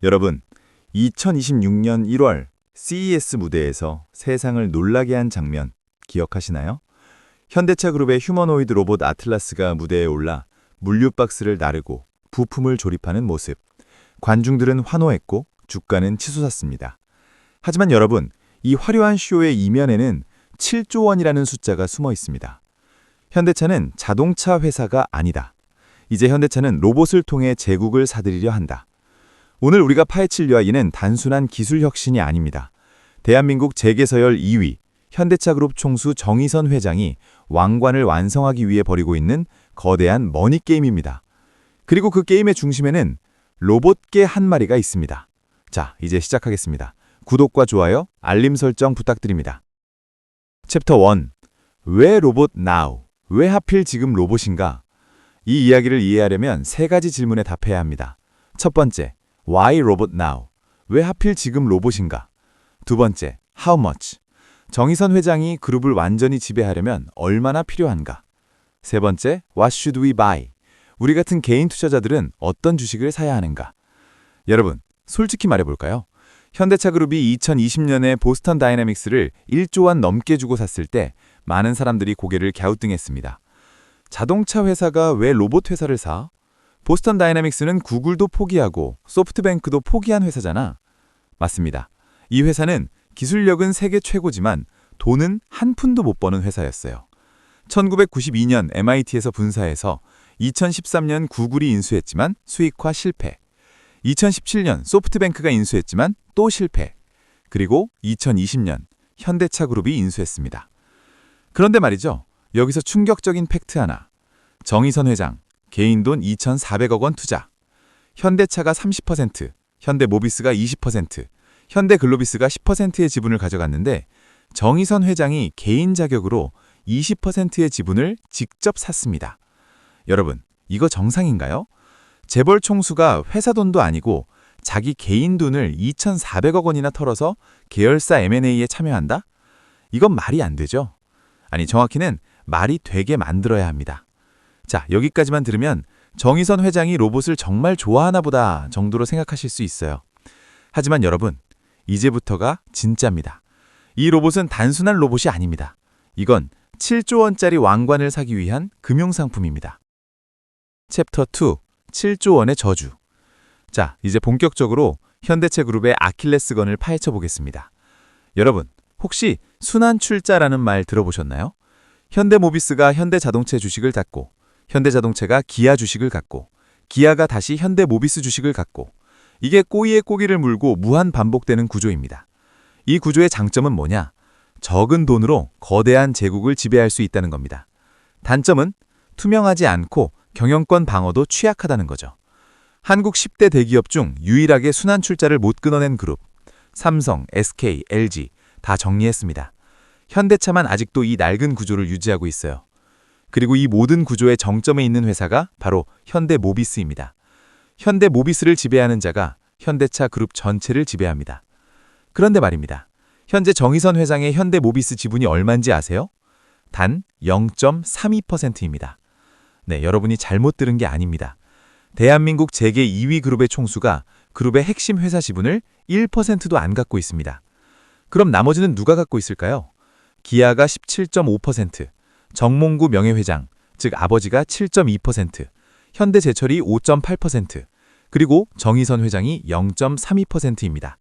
여러분, 2026년 1월 CES 무대에서 세상을 놀라게 한 장면 기억하시나요? 현대차 그룹의 휴머노이드 로봇 아틀라스가 무대에 올라 물류 박스를 나르고 부품을 조립하는 모습. 관중들은 환호했고 주가는 치솟았습니다. 하지만 여러분, 이 화려한 쇼의 이면에는 7조 원이라는 숫자가 숨어 있습니다. 현대차는 자동차 회사가 아니다. 이제 현대차는 로봇을 통해 제국을 사들이려 한다. 오늘 우리가 파헤칠 이야기는 단순한 기술 혁신이 아닙니다. 대한민국 재계서열 2위, 현대차그룹 총수 정의선 회장이 왕관을 완성하기 위해 벌이고 있는 거대한 머니게임입니다. 그리고 그 게임의 중심에는 로봇개 한 마리가 있습니다. 자, 이제 시작하겠습니다. 구독과 좋아요, 알림 설정 부탁드립니다. 챕터 1. 왜 로봇 now? 왜 하필 지금 로봇인가? 이 이야기를 이해하려면 세 가지 질문에 답해야 합니다. 첫 번째, Why robot now? 왜 하필 지금 로봇인가? 두 번째, How much? 정의선 회장이 그룹을 완전히 지배하려면 얼마나 필요한가? 세 번째, What should we buy? 우리 같은 개인 투자자들은 어떤 주식을 사야 하는가? 여러분, 솔직히 말해볼까요? 현대차 그룹이 2020년에 보스턴 다이내믹스를 1조 원 넘게 주고 샀을 때 많은 사람들이 고개를 갸우뚱했습니다. 자동차 회사가 왜 로봇 회사를 사? 보스턴 다이내믹스는 구글도 포기하고 소프트뱅크도 포기한 회사잖아. 맞습니다. 이 회사는 기술력은 세계 최고지만 돈은 한 푼도 못 버는 회사였어요. 1992년 MIT에서 분사해서 2013년 구글이 인수했지만 수익화 실패. 2017년 소프트뱅크가 인수했지만 또 실패. 그리고 2020년 현대차 그룹이 인수했습니다. 그런데 말이죠. 여기서 충격적인 팩트 하나. 정의선 회장, 개인 돈 2,400억 원 투자. 현대차가 30%, 현대모비스가 20%, 현대글로비스가 10%의 지분을 가져갔는데 정의선 회장이 개인 자격으로 20%의 지분을 직접 샀습니다. 여러분, 이거 정상인가요? 재벌 총수가 회사 돈도 아니고 자기 개인 돈을 2,400억 원이나 털어서 계열사 M&A에 참여한다? 이건 말이 안 되죠. 아니, 정확히는 말이 되게 만들어야 합니다. 자, 여기까지만 들으면 정의선 회장이 로봇을 정말 좋아하나 보다 정도로 생각하실 수 있어요. 하지만 여러분, 이제부터가 진짜입니다. 이 로봇은 단순한 로봇이 아닙니다. 이건 7조 원짜리 왕관을 사기 위한 금융상품입니다. 챕터 2. 7조 원의 저주. 자, 이제 본격적으로 현대차 그룹의 아킬레스건을 파헤쳐 보겠습니다. 여러분, 혹시 순환출자라는 말 들어보셨나요? 현대모비스가 현대자동차 주식을 닫고 현대자동차가 기아 주식을 갖고 기아가 다시 현대모비스 주식을 갖고 이게 꼬이에 꼬기를 물고 무한 반복되는 구조입니다. 이 구조의 장점은 뭐냐? 적은 돈으로 거대한 제국을 지배할 수 있다는 겁니다. 단점은 투명하지 않고 경영권 방어도 취약하다는 거죠. 한국 10대 대기업 중 유일하게 순환출자를 못 끊어낸 그룹 삼성, SK, LG 다 정리했습니다. 현대차만 아직도 이 낡은 구조를 유지하고 있어요. 그리고 이 모든 구조의 정점에 있는 회사가 바로 현대모비스입니다. 현대모비스를 지배하는 자가 현대차 그룹 전체를 지배합니다. 그런데 말입니다. 현재 정의선 회장의 현대모비스 지분이 얼마인지 아세요? 단 0.32%입니다. 네, 여러분이 잘못 들은 게 아닙니다. 대한민국 재계 2위 그룹의 총수가 그룹의 핵심 회사 지분을 1%도 안 갖고 있습니다. 그럼 나머지는 누가 갖고 있을까요? 기아가 17.5%, 정몽구 명예회장, 즉 아버지가 7.2%, 현대제철이 5.8%, 그리고 정의선 회장이 0.32%입니다.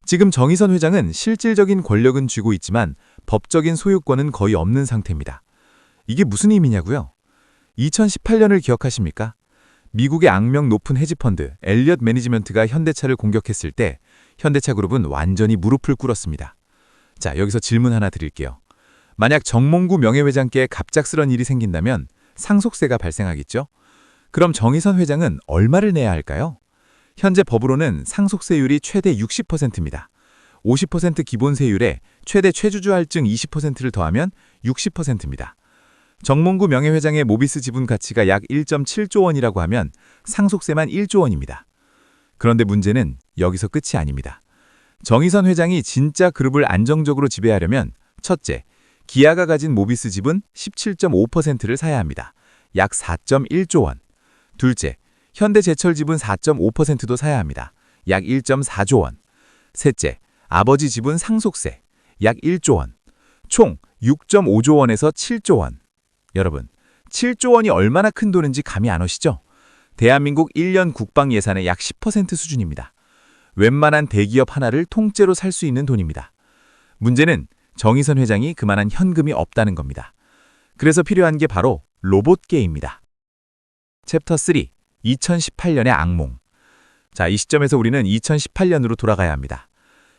지금 정의선 회장은 실질적인 권력은 쥐고 있지만 법적인 소유권은 거의 없는 상태입니다. 이게 무슨 의미냐고요? 2018년을 기억하십니까? 미국의 악명 높은 헤지펀드 엘리엇 매니지먼트가 현대차를 공격했을 때 현대차 그룹은 완전히 무릎을 꿇었습니다. 자, 여기서 질문 하나 드릴게요. 만약 정몽구 명예회장께 갑작스런 일이 생긴다면 상속세가 발생하겠죠? 그럼 정의선 회장은 얼마를 내야 할까요? 현재 법으로는 상속세율이 최대 60%입니다. 50% 기본세율에 최대 최주주 할증 20%를 더하면 60%입니다. 정몽구 명예회장의 모비스 지분 가치가 약 1.7조 원이라고 하면 상속세만 1조 원입니다. 그런데 문제는 여기서 끝이 아닙니다. 정의선 회장이 진짜 그룹을 안정적으로 지배하려면 첫째, 기아가 가진 모비스 지분 17.5%를 사야 합니다. 약 4.1조 원. 둘째, 현대제철 지분 4.5%도 사야 합니다. 약 1.4조 원. 셋째, 아버지 지분 상속세, 약 1조 원. 총 6.5조 원에서 7조 원. 여러분, 7조 원이 얼마나 큰 돈인지 감이 안 오시죠? 대한민국 1년 국방 예산의 약 10% 수준입니다. 웬만한 대기업 하나를 통째로 살 수 있는 돈입니다. 문제는 정의선 회장이 그만한 현금이 없다는 겁니다. 그래서 필요한 게 바로 로봇계입니다. 챕터 3. 2018년의 악몽. 자, 이 시점에서 우리는 2018년으로 돌아가야 합니다.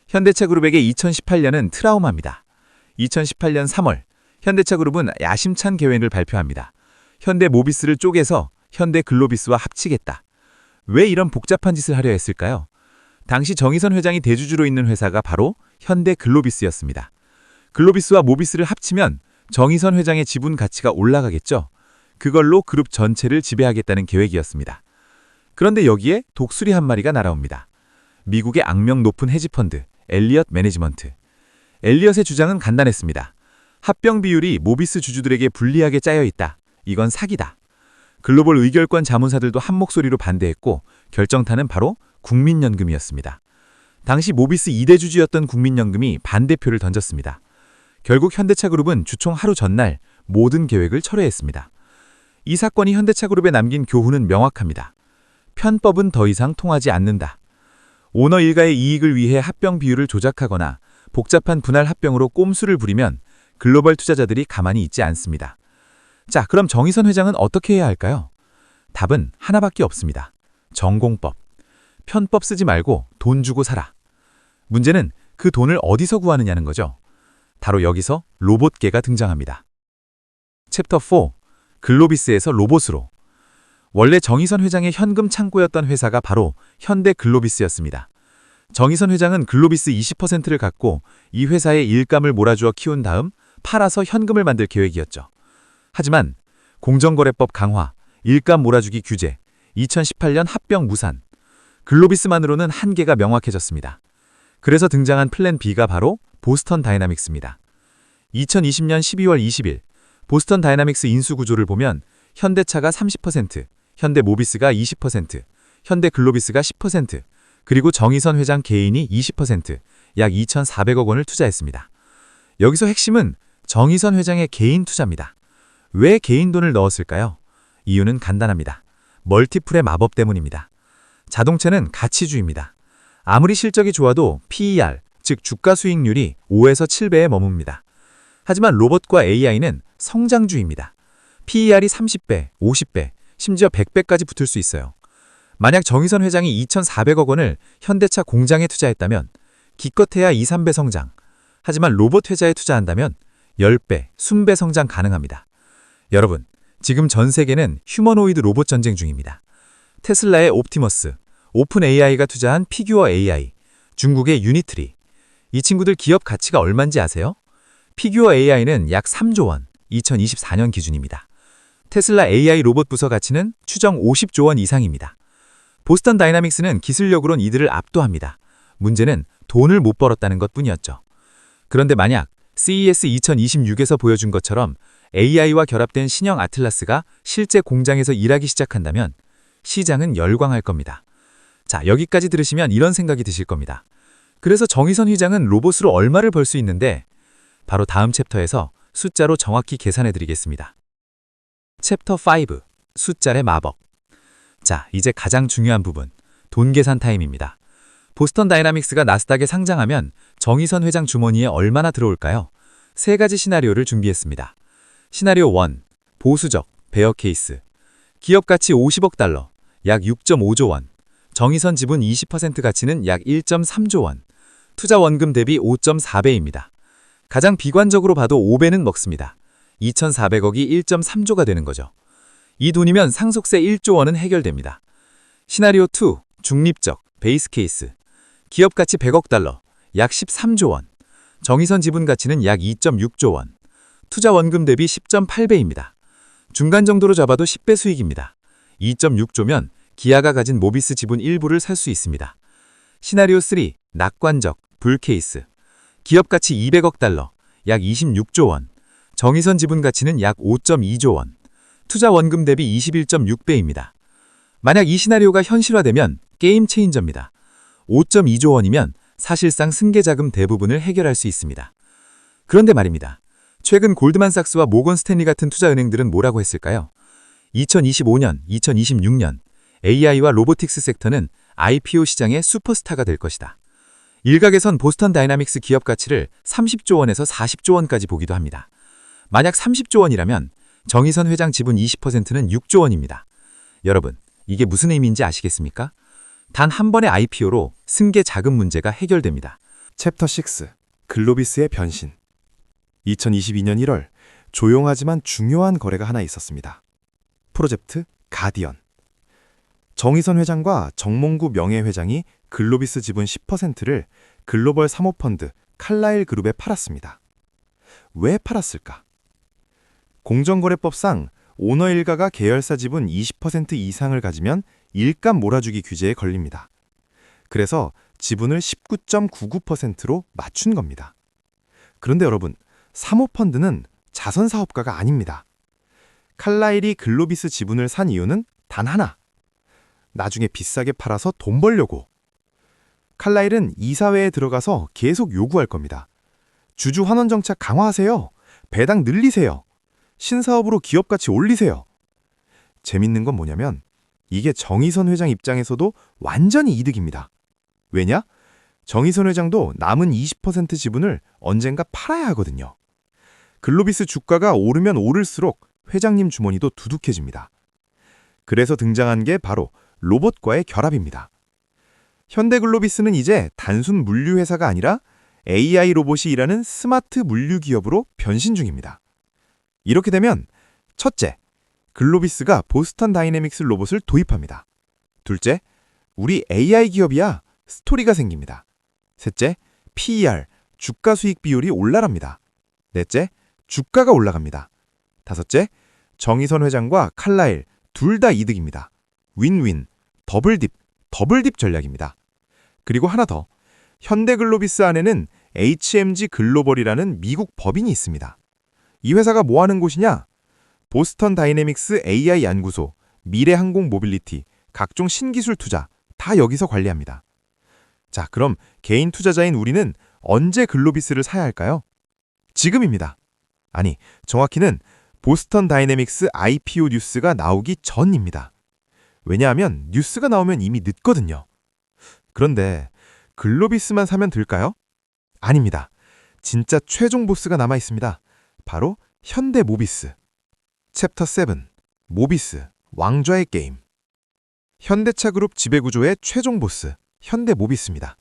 현대차그룹에게 2018년은 트라우마입니다. 2018년 3월, 현대차그룹은 야심찬 계획을 발표합니다. 현대모비스를 쪼개서 현대글로비스와 합치겠다. 왜 이런 복잡한 짓을 하려 했을까요? 당시 정의선 회장이 대주주로 있는 회사가 바로 현대글로비스였습니다. 글로비스와 모비스를 합치면 정의선 회장의 지분 가치가 올라가겠죠. 그걸로 그룹 전체를 지배하겠다는 계획이었습니다. 그런데 여기에 독수리 한 마리가 날아옵니다. 미국의 악명 높은 헤지펀드, 엘리엇 매니지먼트. 엘리엇의 주장은 간단했습니다. 합병 비율이 모비스 주주들에게 불리하게 짜여 있다. 이건 사기다. 글로벌 의결권 자문사들도 한 목소리로 반대했고 결정타는 바로 국민연금이었습니다. 당시 모비스 2대 주주였던 국민연금이 반대표를 던졌습니다. 결국 현대차그룹은 주총 하루 전날 모든 계획을 철회했습니다. 이 사건이 현대차그룹에 남긴 교훈은 명확합니다. 편법은 더 이상 통하지 않는다. 오너 일가의 이익을 위해 합병 비율을 조작하거나 복잡한 분할 합병으로 꼼수를 부리면 글로벌 투자자들이 가만히 있지 않습니다. 자, 그럼 정의선 회장은 어떻게 해야 할까요? 답은 하나밖에 없습니다. 전공법. 편법 쓰지 말고 돈 주고 사라. 문제는 그 돈을 어디서 구하느냐는 거죠. 바로 여기서 로봇계가 등장합니다. 챕터 4. 글로비스에서 로봇으로. 원래 정의선 회장의 현금 창고였던 회사가 바로 현대글로비스였습니다. 정의선 회장은 글로비스 20%를 갖고 이 회사에 일감을 몰아주어 키운 다음 팔아서 현금을 만들 계획이었죠. 하지만 공정거래법 강화, 일감 몰아주기 규제, 2018년 합병 무산, 글로비스만으로는 한계가 명확해졌습니다. 그래서 등장한 플랜 B가 바로 보스턴 다이나믹스입니다. 2020년 12월 20일 보스턴 다이나믹스 인수구조를 보면 현대차가 30%, 현대모비스가 20%, 현대글로비스가 10%, 그리고 정의선 회장 개인이 20%, 약 2,400억 원을 투자했습니다. 여기서 핵심은 정의선 회장의 개인 투자입니다. 왜 개인 돈을 넣었을까요? 이유는 간단합니다. 멀티플의 마법 때문입니다. 자동차는 가치주의입니다. 아무리 실적이 좋아도 PER, 즉 주가 수익률이 5에서 7배에 머뭅니다. 하지만 로봇과 AI는 성장주의입니다. PER이 30배, 50배, 심지어 100배까지 붙을 수 있어요. 만약 정의선 회장이 2,400억 원을 현대차 공장에 투자했다면 기껏해야 2, 3배 성장. 하지만 로봇 회사에 투자한다면 10배, 20배 성장 가능합니다. 여러분, 지금 전 세계는 휴머노이드 로봇 전쟁 중입니다. 테슬라의 옵티머스, 오픈 AI가 투자한 피규어 AI, 중국의 유니트리. 이 친구들 기업 가치가 얼마인지 아세요? 피규어 AI는 약 3조 원, 2024년 기준입니다. 테슬라 AI 로봇 부서 가치는 추정 50조 원 이상입니다. 보스턴 다이나믹스는 기술력으론 이들을 압도합니다. 문제는 돈을 못 벌었다는 것뿐이었죠. 그런데 만약 CES 2026에서 보여준 것처럼 AI와 결합된 신형 아틀라스가 실제 공장에서 일하기 시작한다면 시장은 열광할 겁니다. 자, 여기까지 들으시면 이런 생각이 드실 겁니다. 그래서 정의선 회장은 로봇으로 얼마를 벌 수 있는데 바로 다음 챕터에서 숫자로 정확히 계산해 드리겠습니다. 챕터 5. 숫자의 마법. 자, 이제 가장 중요한 부분, 돈 계산 타임입니다. 보스턴 다이나믹스가 나스닥에 상장하면 정의선 회장 주머니에 얼마나 들어올까요? 세 가지 시나리오를 준비했습니다. 시나리오 1. 보수적, 베어 케이스. 기업 가치 50억 달러, 약 6.5조 원. 정의선 지분 20% 가치는 약 1.3조 원. 투자 원금 대비 5.4배입니다. 가장 비관적으로 봐도 5배는 먹습니다. 2,400억이 1.3조가 되는 거죠. 이 돈이면 상속세 1조 원은 해결됩니다. 시나리오 2. 중립적, 베이스 케이스. 기업 가치 100억 달러, 약 13조 원. 정의선 지분 가치는 약 2.6조 원. 투자 원금 대비 10.8배입니다. 중간 정도로 잡아도 10배 수익입니다. 2.6조면 기아가 가진 모비스 지분 일부를 살 수 있습니다. 시나리오 3. 낙관적, 불 케이스. 기업 가치 200억 달러, 약 26조 원. 정의선 지분 가치는 약 5.2조 원. 투자 원금 대비 21.6배입니다. 만약 이 시나리오가 현실화되면 게임 체인저입니다. 5.2조 원이면 사실상 승계자금 대부분을 해결할 수 있습니다. 그런데 말입니다. 최근 골드만삭스와 모건 스탠리 같은 투자은행들은 뭐라고 했을까요? 2025년, 2026년 AI와 로보틱스 섹터는 IPO 시장의 슈퍼스타가 될 것이다. 일각에선 보스턴 다이나믹스 기업 가치를 30조 원에서 40조 원까지 보기도 합니다. 만약 30조 원이라면 정의선 회장 지분 20%는 6조 원입니다. 여러분, 이게 무슨 의미인지 아시겠습니까? 단 한 번의 IPO로 승계 자금 문제가 해결됩니다. 챕터 6. 글로비스의 변신. 2022년 1월 조용하지만 중요한 거래가 하나 있었습니다. 프로젝트 가디언. 정의선 회장과 정몽구 명예회장이 글로비스 지분 10%를 글로벌 사모펀드 칼라일 그룹에 팔았습니다. 왜 팔았을까? 공정거래법상 오너 일가가 계열사 지분 20% 이상을 가지면 일감 몰아주기 규제에 걸립니다. 그래서 지분을 19.99%로 맞춘 겁니다. 그런데 여러분, 사모펀드는 자선사업가가 아닙니다. 칼라일이 글로비스 지분을 산 이유는 단 하나. 나중에 비싸게 팔아서 돈 벌려고. 칼라일은 이사회에 들어가서 계속 요구할 겁니다. 주주 환원 정책 강화하세요. 배당 늘리세요. 신사업으로 기업 가치 올리세요. 재밌는 건 뭐냐면 이게 정의선 회장 입장에서도 완전히 이득입니다. 왜냐? 정의선 회장도 남은 20% 지분을 언젠가 팔아야 하거든요. 글로비스 주가가 오르면 오를수록 회장님 주머니도 두둑해집니다. 그래서 등장한 게 바로 로봇과의 결합입니다. 현대글로비스는 이제 단순 물류회사가 아니라 AI 로봇이 일하는 스마트 물류 기업으로 변신 중입니다. 이렇게 되면 첫째, 글로비스가 보스턴 다이내믹스 로봇을 도입합니다. 둘째, 우리 AI 기업이야 스토리가 생깁니다. 셋째, PER, 주가 수익 비율이 올라갑니다. 넷째, 주가가 올라갑니다. 다섯째, 정의선 회장과 칼라일 둘 다 이득입니다. 윈윈, 더블딥 전략입니다. 그리고 하나 더, 현대글로비스 안에는 HMG 글로벌이라는 미국 법인이 있습니다. 이 회사가 뭐 하는 곳이냐? 보스턴 다이내믹스 AI 연구소, 미래항공 모빌리티, 각종 신기술 투자 다 여기서 관리합니다. 자, 그럼 개인 투자자인 우리는 언제 글로비스를 사야 할까요? 지금입니다. 아니, 정확히는 보스턴 다이내믹스 IPO 뉴스가 나오기 전입니다. 왜냐하면 뉴스가 나오면 이미 늦거든요. 그런데 글로비스만 사면 될까요? 아닙니다. 진짜 최종 보스가 남아 있습니다. 바로 현대모비스. 챕터 7. 모비스, 왕좌의 게임. 현대차 그룹 지배구조의 최종 보스, 현대모비스입니다.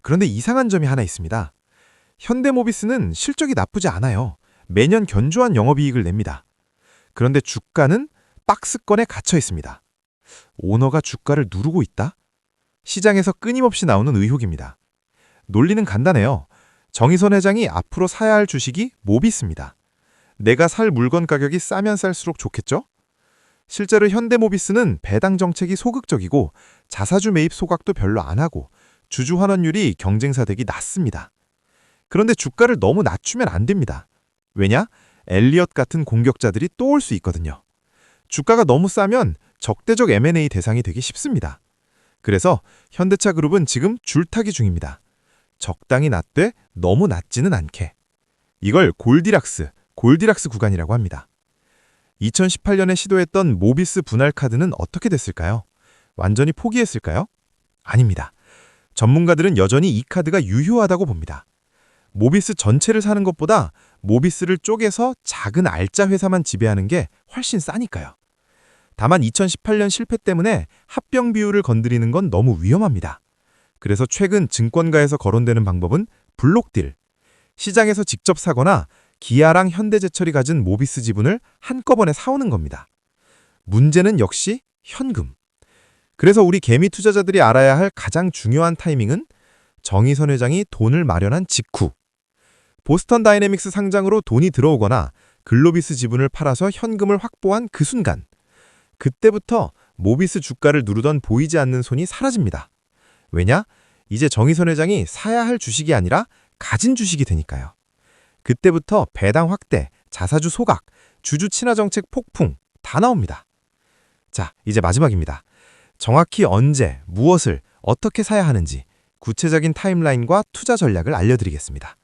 그런데 이상한 점이 하나 있습니다. 현대모비스는 실적이 나쁘지 않아요. 매년 견조한 영업이익을 냅니다. 그런데 주가는 박스권에 갇혀 있습니다. 오너가 주가를 누르고 있다? 시장에서 끊임없이 나오는 의혹입니다. 논리는 간단해요. 정의선 회장이 앞으로 사야 할 주식이 모비스입니다. 내가 살 물건 가격이 싸면 쌀수록 좋겠죠? 실제로 현대모비스는 배당 정책이 소극적이고 자사주 매입 소각도 별로 안 하고 주주 환원율이 경쟁사 대비 낮습니다. 그런데 주가를 너무 낮추면 안 됩니다. 왜냐? 엘리엇 같은 공격자들이 또 올 수 있거든요. 주가가 너무 싸면 적대적 M&A 대상이 되기 쉽습니다. 그래서 현대차 그룹은 지금 줄타기 중입니다. 적당히 낮되 너무 낮지는 않게. 이걸 골디락스 구간이라고 합니다. 2018년에 시도했던 모비스 분할 카드는 어떻게 됐을까요? 완전히 포기했을까요? 아닙니다. 전문가들은 여전히 이 카드가 유효하다고 봅니다. 모비스 전체를 사는 것보다 모비스를 쪼개서 작은 알짜 회사만 지배하는 게 훨씬 싸니까요. 다만 2018년 실패 때문에 합병 비율을 건드리는 건 너무 위험합니다. 그래서 최근 증권가에서 거론되는 방법은 블록딜. 시장에서 직접 사거나 기아랑 현대제철이 가진 모비스 지분을 한꺼번에 사오는 겁니다. 문제는 역시 현금. 그래서 우리 개미 투자자들이 알아야 할 가장 중요한 타이밍은 정의선 회장이 돈을 마련한 직후. 보스턴 다이내믹스 상장으로 돈이 들어오거나 글로비스 지분을 팔아서 현금을 확보한 그 순간. 그때부터 모비스 주가를 누르던 보이지 않는 손이 사라집니다. 왜냐? 이제 정의선 회장이 사야 할 주식이 아니라 가진 주식이 되니까요. 그때부터 배당 확대, 자사주 소각, 주주 친화 정책 폭풍 다 나옵니다. 자, 이제 마지막입니다. 정확히 언제, 무엇을, 어떻게 사야 하는지 구체적인 타임라인과 투자 전략을 알려드리겠습니다.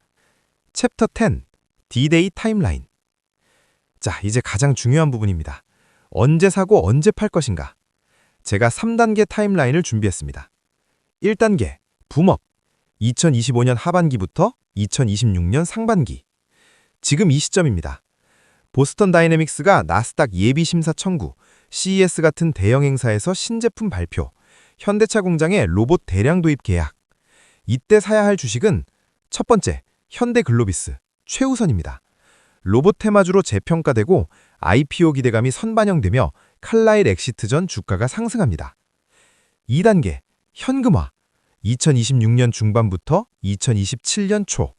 챕터 10. D-Day 타임라인. 자, 이제 가장 중요한 부분입니다. 언제 사고 언제 팔 것인가? 제가 3단계 타임라인을 준비했습니다. 1단계, 붐업. 2025년 하반기부터 2026년 상반기. 지금 이 시점입니다. 보스턴 다이내믹스가 나스닥 예비 심사 청구, CES 같은 대형 행사에서 신제품 발표, 현대차 공장의 로봇 대량 도입 계약. 이때 사야 할 주식은 첫 번째, 현대글로비스, 최우선입니다. 로봇 테마주로 재평가되고 IPO 기대감이 선반영되며 칼라일 엑시트 전 주가가 상승합니다. 2단계, 현금화. 2026년 중반부터 2027년 초.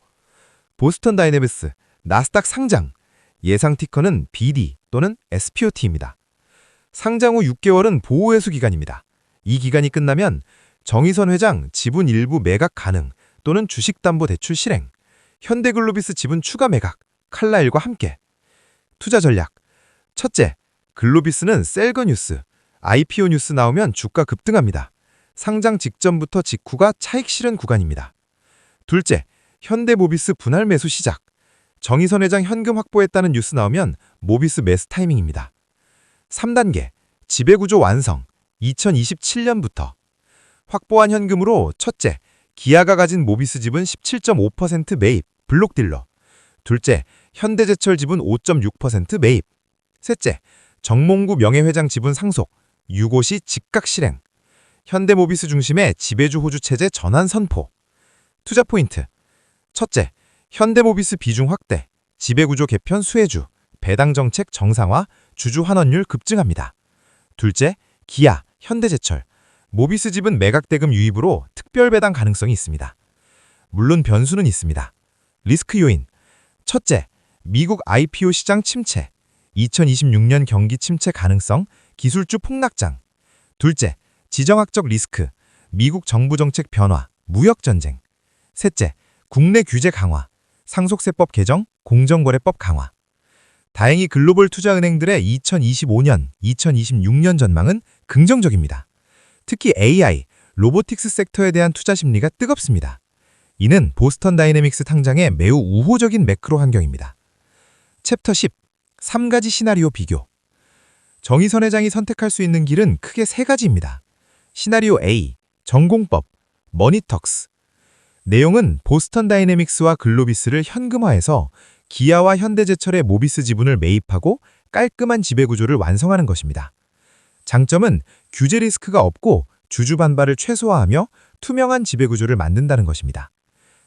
보스턴 다이내믹스, 나스닥 상장. 예상 티커는 BD 또는 SPOT입니다. 상장 후 6개월은 보호회수 기간입니다. 이 기간이 끝나면 정의선 회장 지분 일부 매각 가능 또는 주식담보대출 실행, 현대글로비스 지분 추가 매각, 칼라일과 함께. 투자 전략. 첫째, 글로비스는 셀거 뉴스, IPO 뉴스 나오면 주가 급등합니다. 상장 직전부터 직후가 차익 실현 구간입니다. 둘째, 현대모비스 분할 매수 시작. 정의선 회장 현금 확보했다는 뉴스 나오면 모비스 매수 타이밍입니다. 3단계, 지배구조 완성. 2027년부터. 확보한 현금으로 첫째, 기아가 가진 모비스 지분 17.5% 매입, 블록딜러. 둘째, 현대제철 지분 5.6% 매입. 셋째, 정몽구 명예회장 지분 상속, 유고시 즉각 실행. 현대모비스 중심의 지배주 호주 체제 전환 선포. 투자 포인트. 첫째, 현대모비스 비중 확대, 지배구조 개편 수혜주, 배당 정책 정상화, 주주 환원율 급증합니다. 둘째, 기아, 현대제철, 모비스 지분 매각 대금 유입으로 특별 배당 가능성이 있습니다. 물론 변수는 있습니다. 리스크 요인. 첫째, 미국 IPO 시장 침체, 2026년 경기 침체 가능성, 기술주 폭락장. 둘째, 지정학적 리스크, 미국 정부 정책 변화, 무역 전쟁. 셋째, 국내 규제 강화, 상속세법 개정, 공정거래법 강화. 다행히 글로벌 투자은행들의 2025년, 2026년 전망은 긍정적입니다. 특히 AI, 로보틱스 섹터에 대한 투자 심리가 뜨겁습니다. 이는 보스턴 다이내믹스 탕장의 매우 우호적인 매크로 환경입니다. 챕터 10. 3가지 시나리오 비교. 정의선 회장이 선택할 수 있는 길은 크게 3가지입니다. 시나리오 A, 전공법, 머니턱스. 내용은 보스턴 다이내믹스와 글로비스를 현금화해서 기아와 현대제철의 모비스 지분을 매입하고 깔끔한 지배구조를 완성하는 것입니다. 장점은 규제 리스크가 없고 주주 반발을 최소화하며 투명한 지배구조를 만든다는 것입니다.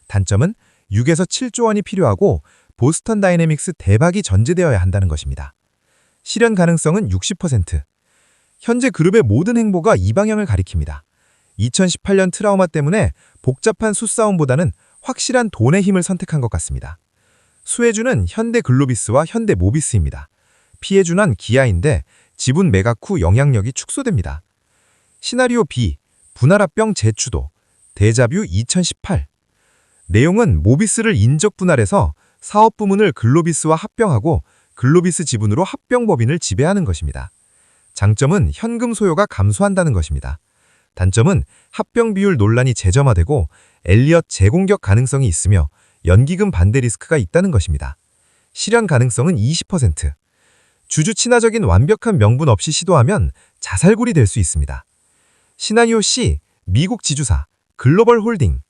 단점은 6에서 7조 원이 필요하고 보스턴 다이내믹스 대박이 전제되어야 한다는 것입니다. 실현 가능성은 60%. 현재 그룹의 모든 행보가 이 방향을 가리킵니다. 2018년 트라우마 때문에 복잡한 수싸움보다는 확실한 돈의 힘을 선택한 것 같습니다. 수혜주는 현대글로비스와 현대모비스입니다. 피해주는 기아인데 지분 매각 후 영향력이 축소됩니다. 시나리오 B, 분할합병 재추도, 데자뷰 2018. 내용은 모비스를 인적 분할해서 사업 부문을 글로비스와 합병하고 글로비스 지분으로 합병법인을 지배하는 것입니다. 장점은 현금 소요가 감소한다는 것입니다. 단점은 합병 비율 논란이 재점화되고 엘리엇 재공격 가능성이 있으며 연기금 반대 리스크가 있다는 것입니다. 실현 가능성은 20%. 주주 친화적인 완벽한 명분 없이 시도하면 자살골이 될 수 있습니다. 시나리오 C, 미국 지주사, 글로벌 홀딩.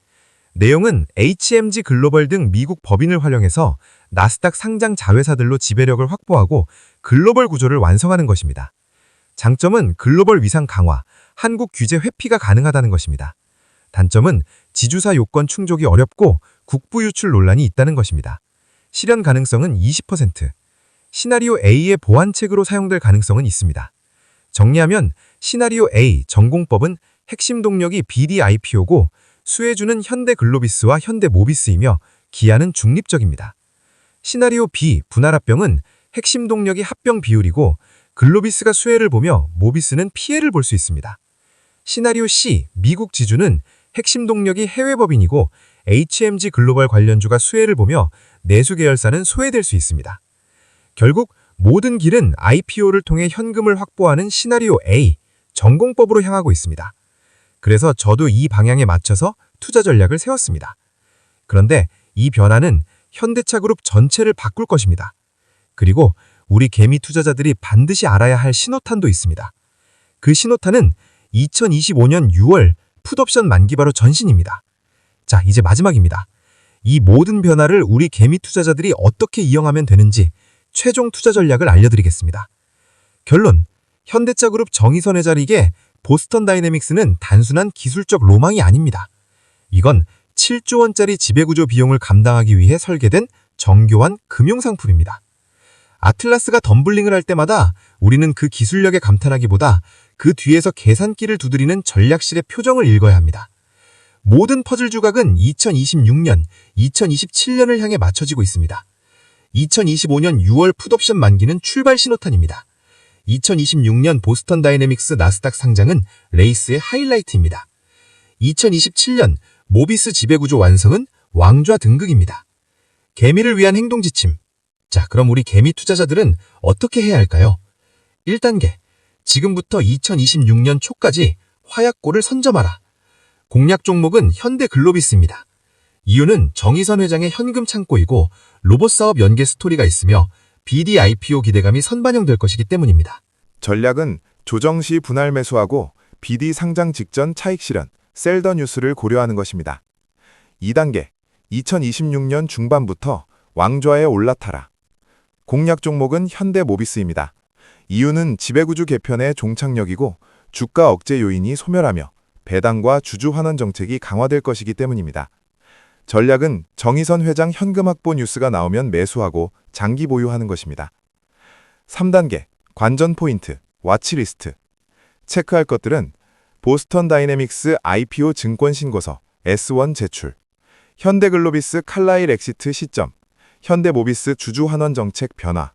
내용은 HMG 글로벌 등 미국 법인을 활용해서 나스닥 상장 자회사들로 지배력을 확보하고 글로벌 구조를 완성하는 것입니다. 장점은 글로벌 위상 강화, 한국 규제 회피가 가능하다는 것입니다. 단점은 지주사 요건 충족이 어렵고 국부 유출 논란이 있다는 것입니다. 실현 가능성은 20%. 시나리오 A의 보완책으로 사용될 가능성은 있습니다. 정리하면 시나리오 A 전공법은 핵심 동력이 BD IPO고 수혜주는 현대글로비스와 현대모비스이며 기아는 중립적입니다. 시나리오 B 분할합병은 핵심 동력이 합병 비율이고 글로비스가 수혜를 보며 모비스는 피해를 볼 수 있습니다. 시나리오 C 미국 지주는 핵심 동력이 해외 법인이고 HMG 글로벌 관련주가 수혜를 보며 내수 계열사는 소외될 수 있습니다. 결국 모든 길은 IPO를 통해 현금을 확보하는 시나리오 A, 전공법으로 향하고 있습니다. 그래서 저도 이 방향에 맞춰서 투자 전략을 세웠습니다. 그런데 이 변화는 현대차 그룹 전체를 바꿀 것입니다. 그리고 우리 개미 투자자들이 반드시 알아야 할 신호탄도 있습니다. 그 신호탄은 2025년 6월 풋옵션 만기 바로 전신입니다. 자, 이제 마지막입니다. 이 모든 변화를 우리 개미 투자자들이 어떻게 이용하면 되는지 최종 투자 전략을 알려드리겠습니다. 결론, 현대차 그룹 정의선 회장에게 보스턴 다이내믹스는 단순한 기술적 로망이 아닙니다. 이건 7조 원짜리 지배구조 비용을 감당하기 위해 설계된 정교한 금융상품입니다. 아틀라스가 덤블링을 할 때마다 우리는 그 기술력에 감탄하기보다 그 뒤에서 계산기를 두드리는 전략실의 표정을 읽어야 합니다. 모든 퍼즐 조각은 2026년, 2027년을 향해 맞춰지고 있습니다. 2025년 6월 풋옵션 만기는 출발 신호탄입니다. 2026년 보스턴 다이내믹스 나스닥 상장은 레이스의 하이라이트입니다. 2027년 모비스 지배구조 완성은 왕좌 등극입니다. 개미를 위한 행동 지침. 자, 그럼 우리 개미 투자자들은 어떻게 해야 할까요? 1단계, 지금부터 2026년 초까지 화약고를 선점하라. 공략 종목은 현대글로비스입니다. 이유는 정의선 회장의 현금 창고이고 로봇 사업 연계 스토리가 있으며 BD IPO 기대감이 선반영될 것이기 때문입니다. 전략은 조정 시 분할 매수하고 BD 상장 직전 차익 실현, 셀 더 뉴스를 고려하는 것입니다. 2단계, 2026년 중반부터 왕좌에 올라타라. 공략 종목은 현대모비스입니다. 이유는 지배구조 개편의 종착역이고 주가 억제 요인이 소멸하며 배당과 주주 환원 정책이 강화될 것이기 때문입니다. 전략은 정의선 회장 현금 확보 뉴스가 나오면 매수하고 장기 보유하는 것입니다. 3단계, 관전 포인트, 와치리스트. 체크할 것들은 보스턴 다이내믹스 IPO 증권 신고서, S1 제출, 현대글로비스 칼라일 엑시트 시점, 현대모비스 주주 환원 정책 변화,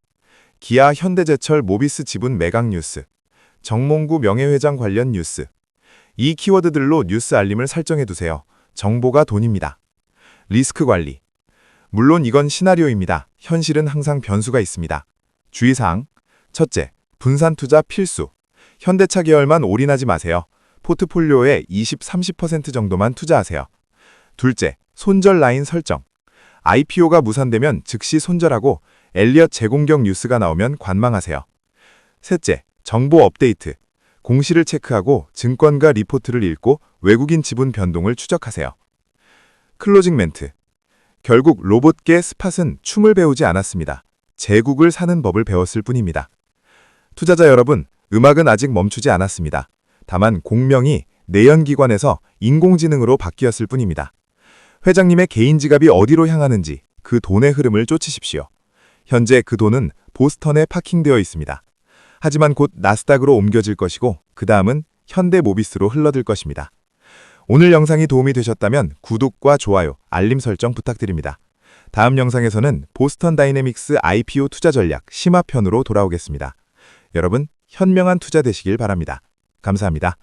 기아 현대제철 모비스 지분 매각 뉴스, 정몽구 명예회장 관련 뉴스. 이 키워드들로 뉴스 알림을 설정해두세요. 정보가 돈입니다. 리스크 관리. 물론 이건 시나리오입니다. 현실은 항상 변수가 있습니다. 주의사항. 첫째, 분산 투자 필수. 현대차 계열만 올인하지 마세요. 포트폴리오의 20-30% 정도만 투자하세요. 둘째, 손절 라인 설정. IPO가 무산되면 즉시 손절하고 엘리엇 재공격 뉴스가 나오면 관망하세요. 셋째, 정보 업데이트. 공시를 체크하고 증권가 리포트를 읽고 외국인 지분 변동을 추적하세요. 클로징 멘트. 결국 로봇계 스팟은 춤을 배우지 않았습니다. 제국을 사는 법을 배웠을 뿐입니다. 투자자 여러분, 음악은 아직 멈추지 않았습니다. 다만 공명이 내연기관에서 인공지능으로 바뀌었을 뿐입니다. 회장님의 개인 지갑이 어디로 향하는지 그 돈의 흐름을 쫓으십시오. 현재 그 돈은 보스턴에 파킹되어 있습니다. 하지만 곧 나스닥으로 옮겨질 것이고 그 다음은 현대모비스로 흘러들 것입니다. 오늘 영상이 도움이 되셨다면 구독과 좋아요, 알림 설정 부탁드립니다. 다음 영상에서는 보스턴 다이내믹스 IPO 투자 전략 심화편으로 돌아오겠습니다. 여러분, 현명한 투자 되시길 바랍니다. 감사합니다.